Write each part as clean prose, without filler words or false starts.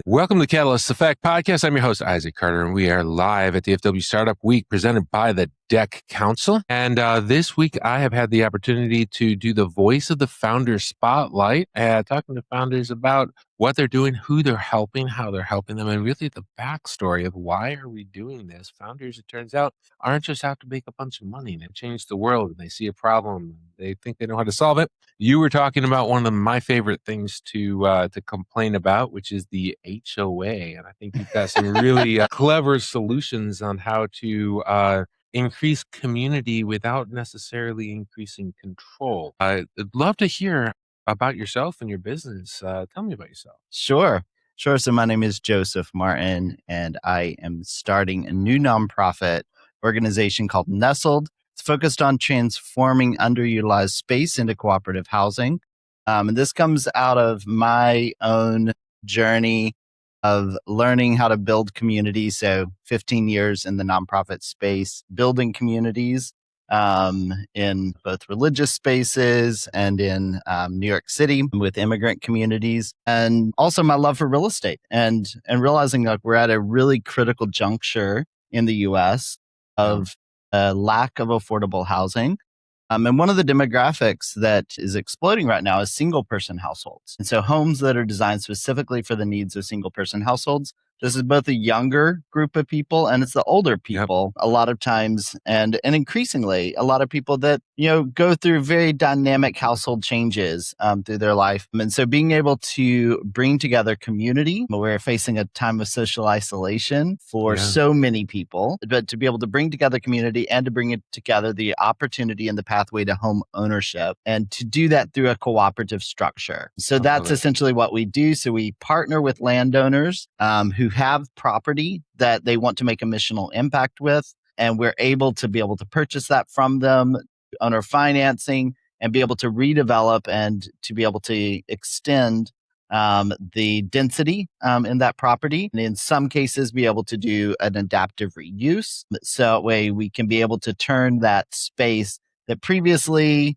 Welcome to the Catalyst Effect Podcast. I'm your host, Isaac Carter, and we are live at DFW Startup Week presented by the Deck Council. And this week, I have had the opportunity to do the Voice of the Founder Spotlight, talking to founders about what they're doing, who they're helping, how they're helping them, and really the backstory of why are we doing this. Founders, it turns out, aren't just out to make a bunch of money. They change the world, and they see a problem. They think they know how to solve it. You were talking about one of my favorite things to complain about, which is the HOA. And I think you've got some really clever solutions on how to increase community without necessarily increasing control. I'd love to hear about yourself and your business. Tell me about yourself. Sure. So my name is Joseph Martin, and I am starting a new nonprofit organization called Nestled. It's focused on transforming underutilized space into cooperative housing. And this comes out of my own journey of learning how to build communities. So 15 years in the nonprofit space, building communities in both religious spaces and in New York City with immigrant communities, and also my love for real estate and realizing like we're at a really critical juncture in the U.S. of a lack of affordable housing. And one of the demographics that is exploding right now is single person households. And so homes that are designed specifically for the needs of single person households. This is both a younger group of people and it's the older people a lot of times and increasingly a lot of people that, go through very dynamic household changes through their life. And so being able to bring together community, we're facing a time of social isolation for so many people, but to be able to bring together community and to bring it together the opportunity and the pathway to home ownership and to do that through a cooperative structure. So that's essentially what we do. So we partner with landowners who have property that they want to make a missional impact with, and we're able to purchase that from them, owner financing, and be able to redevelop and to be able to extend the density in that property, and in some cases be able to do an adaptive reuse. So that way we can be able to turn that space that previously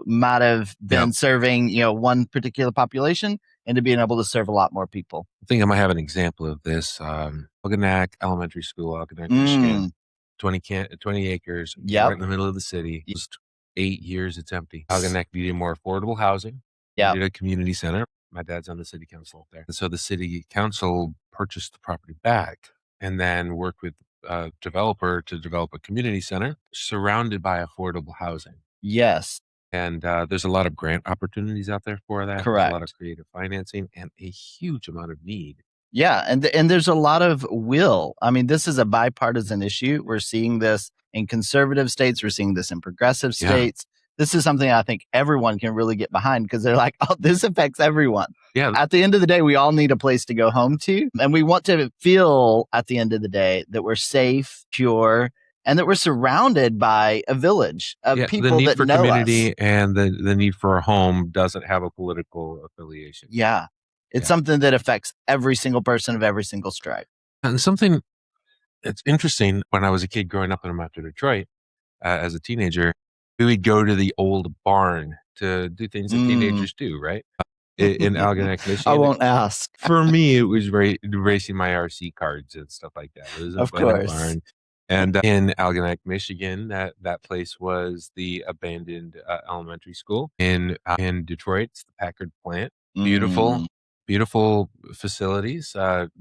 might have been serving one particular population into being able to serve a lot more people. I think I might have an example of this. Algonac Elementary School, Algonac, Michigan, 20 acres, right in the middle of the city. Just 8 years it's empty. Algonac needed more affordable housing. Needed a community center. My dad's on the city council up there. And so the city council purchased the property back and then worked with a developer to develop a community center surrounded by affordable housing. Yes. And there's a lot of grant opportunities out there for that. Correct. There's a lot of creative financing and a huge amount of need. Yeah. And there's a lot of will. I mean, this is a bipartisan issue. We're seeing this in conservative states. We're seeing this in progressive states. This is something I think everyone can really get behind because they're like, oh, this affects everyone. Yeah. At the end of the day, we all need a place to go home to. And we want to feel at the end of the day that we're safe, pure, and that we're surrounded by a village of people that know us. The need for community and the need for a home doesn't have a political affiliation. Yeah. It's something that affects every single person of every single stripe. And something that's interesting, when I was a kid growing up in Metro Detroit as a teenager, we would go to the old barn to do things that teenagers do, right? In Algonac, Michigan. I won't ask. For me, it was racing my RC cards and stuff like that. It was a barn. And in Algonac, Michigan, that place was the abandoned elementary school. In Detroit, it's the Packard plant. Beautiful facilities,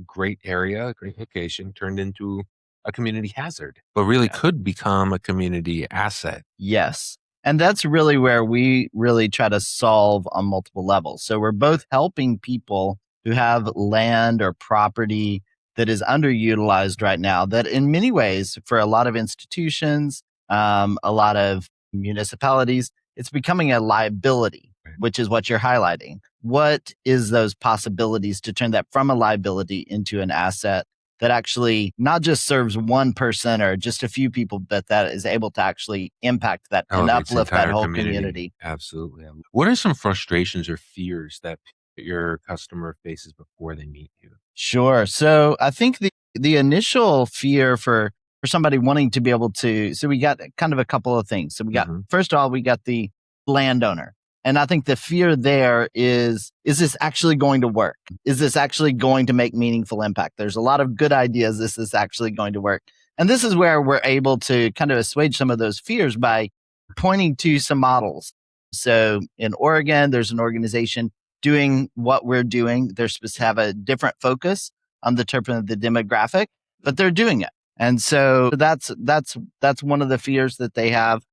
great area, great location, turned into a community hazard, but really could become a community asset. Yes. And that's really where we really try to solve on multiple levels. So we're both helping people who have land or property that is underutilized right now, that in many ways, for a lot of institutions, a lot of municipalities, it's becoming a liability, which is what you're highlighting. What is those possibilities to turn that from a liability into an asset that actually not just serves one person or just a few people, but that is able to actually impact that and uplift that whole community. Absolutely. What are some frustrations or fears that your customer faces before they meet you? Sure. So I think the initial fear for somebody wanting to be able to, so we got kind of a couple of things. So we got, first of all, we got the landowner. And I think the fear there is this actually going to work? Is this actually going to make meaningful impact? There's a lot of good ideas. Is this actually going to work? And this is where we're able to kind of assuage some of those fears by pointing to some models. So in Oregon, there's an organization doing what we're doing. They're supposed to have a different focus on the term of the demographic, but they're doing it. And so that's one of the fears that they have.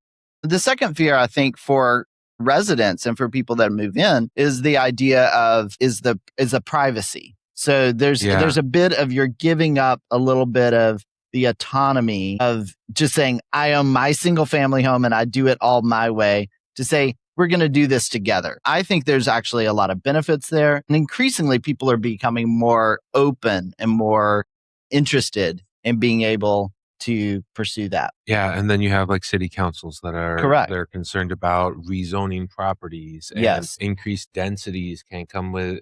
The second fear, I think, for residents and for people that move in is the idea of is the privacy. So there's a bit of you're giving up a little bit of the autonomy of just saying, I own my single family home and I do it all my way, to say, we're going to do this together. I think there's actually a lot of benefits there. And increasingly, people are becoming more open and more interested in being able to pursue that. Yeah, and then you have like city councils that are Correct. They're concerned about rezoning properties, and Yes. increased densities can come with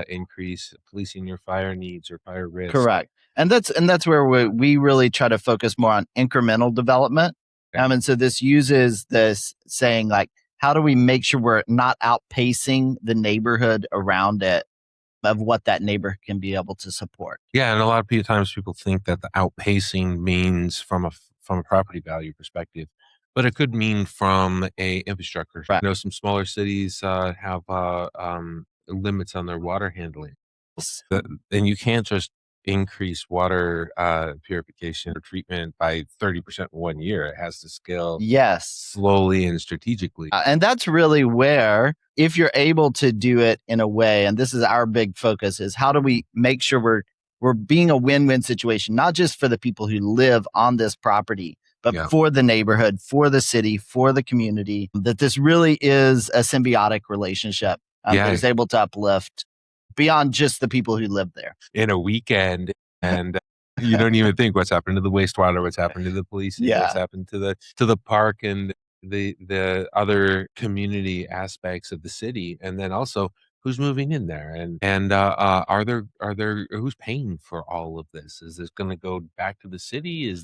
increased policing your fire needs or fire risk. Correct. And that's where we really try to focus more on incremental development. Okay. And so this uses this saying like, how do we make sure we're not outpacing the neighborhood around it of what that neighborhood can be able to support? Yeah, and a lot of times people think that the outpacing means from a property value perspective, but it could mean from a infrastructure. Right. Some smaller cities have limits on their water handling, and you can't just increase water purification or treatment by 30% in 1 year. It has to scale Yes. slowly and strategically. And that's really where, if you're able to do it in a way, and this is our big focus, is how do we make sure we're being a win-win situation, not just for the people who live on this property, but for the neighborhood, for the city, for the community, that this really is a symbiotic relationship that is able to uplift beyond just the people who live there. In a weekend, and you don't even think what's happened to the wastewater, what's happened to the police, what's happened to the park and the other community aspects of the city, and then also who's moving in there, and are there who's paying for all of this? Is this going to go back to the city?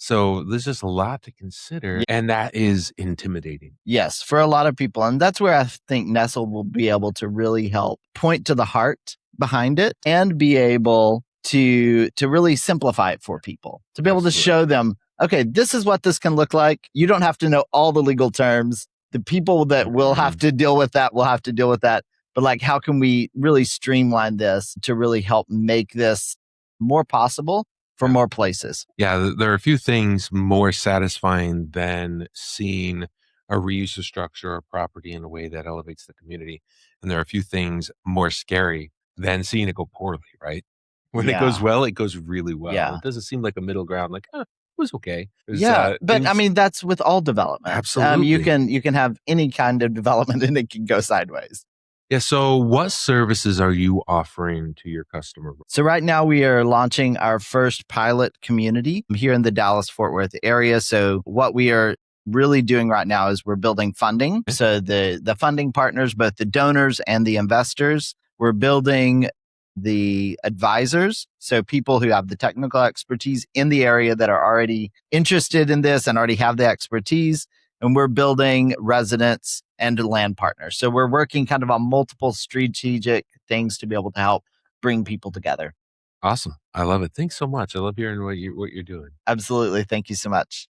So there's just a lot to consider, and that is intimidating. Yes, for a lot of people. And that's where I think Nestled will be able to really help point to the heart behind it and be able to really simplify it for people, to be able to show them, okay, this is what this can look like. You don't have to know all the legal terms. The people that will have to deal with that will have to deal with that. But like, how can we really streamline this to really help make this more possible for more places? Yeah, there are a few things more satisfying than seeing a reuse of structure or property in a way that elevates the community. And there are a few things more scary than seeing it go poorly, right? When it goes well, it goes really well. Yeah. It doesn't seem like a middle ground, like, it was okay. But I mean, that's with all development. Absolutely. You can have any kind of development and it can go sideways. Yeah. So what services are you offering to your customer? So right now we are launching our first pilot community here in the Dallas-Fort Worth area. So what we are really doing right now is we're building funding. So the funding partners, both the donors and the investors, we're building the advisors. So people who have the technical expertise in the area that are already interested in this and already have the expertise. And we're building residents and land partners. So we're working kind of on multiple strategic things to be able to help bring people together. Awesome. I love it. Thanks so much. I love hearing what you're doing. Absolutely. Thank you so much.